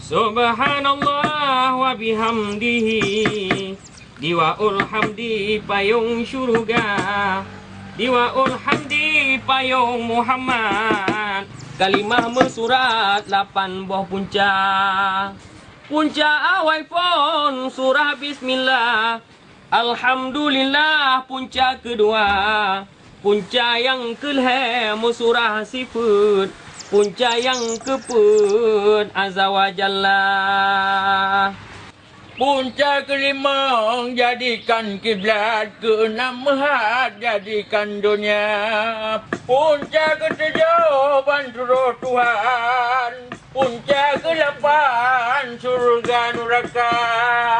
Subhanallah wa bihamdihi, diwaul hamdi payung syurga, diwaul hamdi payung Muhammad. Kalimah mensurat 8 buah punca. Punca awal pon surah bismillah. Alhamdulillah punca kedua. Punca yang kelima surah sifat. Punca yang keempat azza wa jalla. Punca kelima jadikan kiblat, keenam mahat jadikan dunia. Punca ketujuh bantulah Tuhan. Punca ke-8 surga neraka.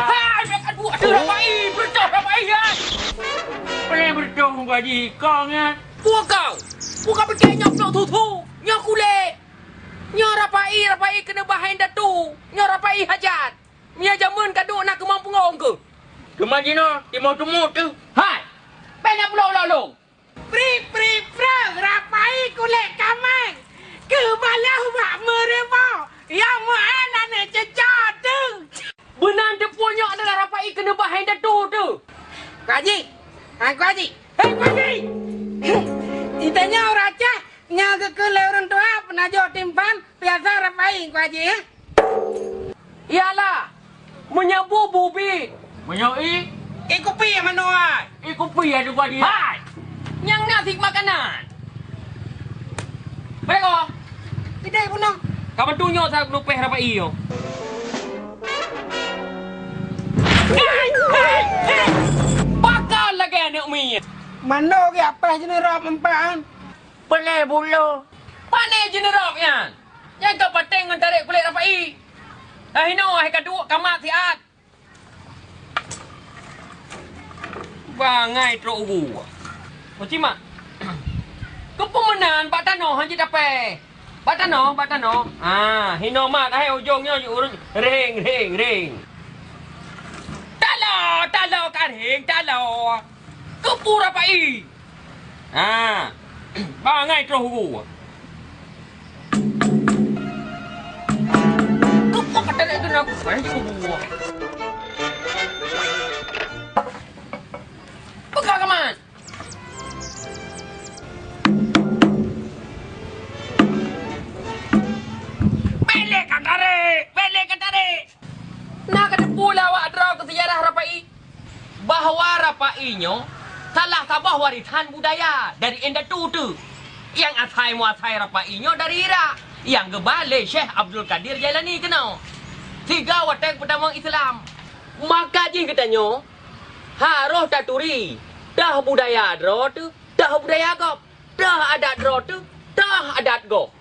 Hai, aduh, Rapai, bercah Rapai ya. Boleh berdoa bagi kau ya. Bukan pergi nyok tu. Nyok kulit. Nyok Rapai kena bahain datu. Nyok Rapai hajat. Mia jamun kaduk nak kemampu ngong ke? Kemana timur tumut tu? Hai. Pena pulau lalu. Pri, Rapai kulit kamang. Ke malah mak mereba. Yang mana ni cecah tu. Benar dia punya adalah Rapai kena bahain datu tu. Kau Haji. Kau Haji. Hei, Kau Haji. Itanya orang cah. Nyaga ke orang tua pernah jauh timpan. Biasa Rapai Kau Haji ya. Iyalah. Menyabu bubi. Menyoi? Ikupi yang mana? Ikupi ada gua dia. Hai. Yang nasi makanan. Mereka. Tidak pun. Kamu tunjuk saya lupa Rapai yo. Bakal lagi anak mi. Mana ke apa jenis rap empaan? Pelai bulu. Pane jeneroknya. Yang kau pateng tarik kulit Rapai. Hino hai kaduk kamat siat. Bangai tro ubu. Macima. Kepemenan Pak Tano haji dapat. Pak Tano. Ah, hino mat hai ujungnya ring. Talo kan ring talo. Kepu Rapai. Ah. Bangai tro ubu. Kata nak kena aku kan buah. Buka kaman. Belek kan tarik. Nak kena pula awak draw ke sejarah Rapai. Bahawa Rapainya salah sabah warisan budaya dari Endatu tu. Yang asai muasai Rapainya dari Iraq. Yang kebalik Syekh Abdul Qadir Jailani kena. 3 watak pertama Islam. Maka je katanya, harus taturi. Dah budaya dro tu, dah budaya gop. Dah adat dro tu, dah adat gop.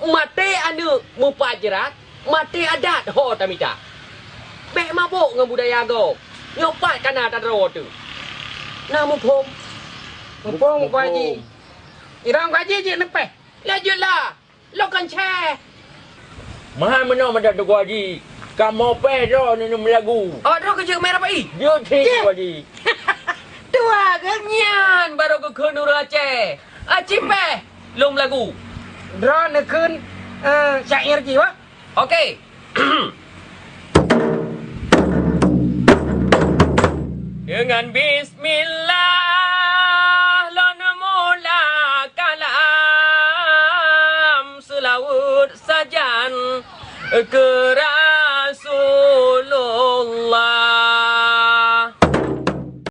Mati anu mupajirat, mati adat ho tamita. Bek mabuk dengan budaya gop. Nyopat kana adat dro tu. Namu pom. Mumpung Kau Haji. Irang Kau Haji je nepeh. Lanjutlah. Lo kan share. Mahal mana macam tu gua Haji. Kamu pedo ni lagu. Oh, dro kerja merah Pai. Dia ঠিক gua Haji. Tua kenyan baru ke Kunur Aceh. Cipe lom lagu. Draw nekun syair jiwa. Okey. Dengan bismillah lon mula kalam selawut sajan kerana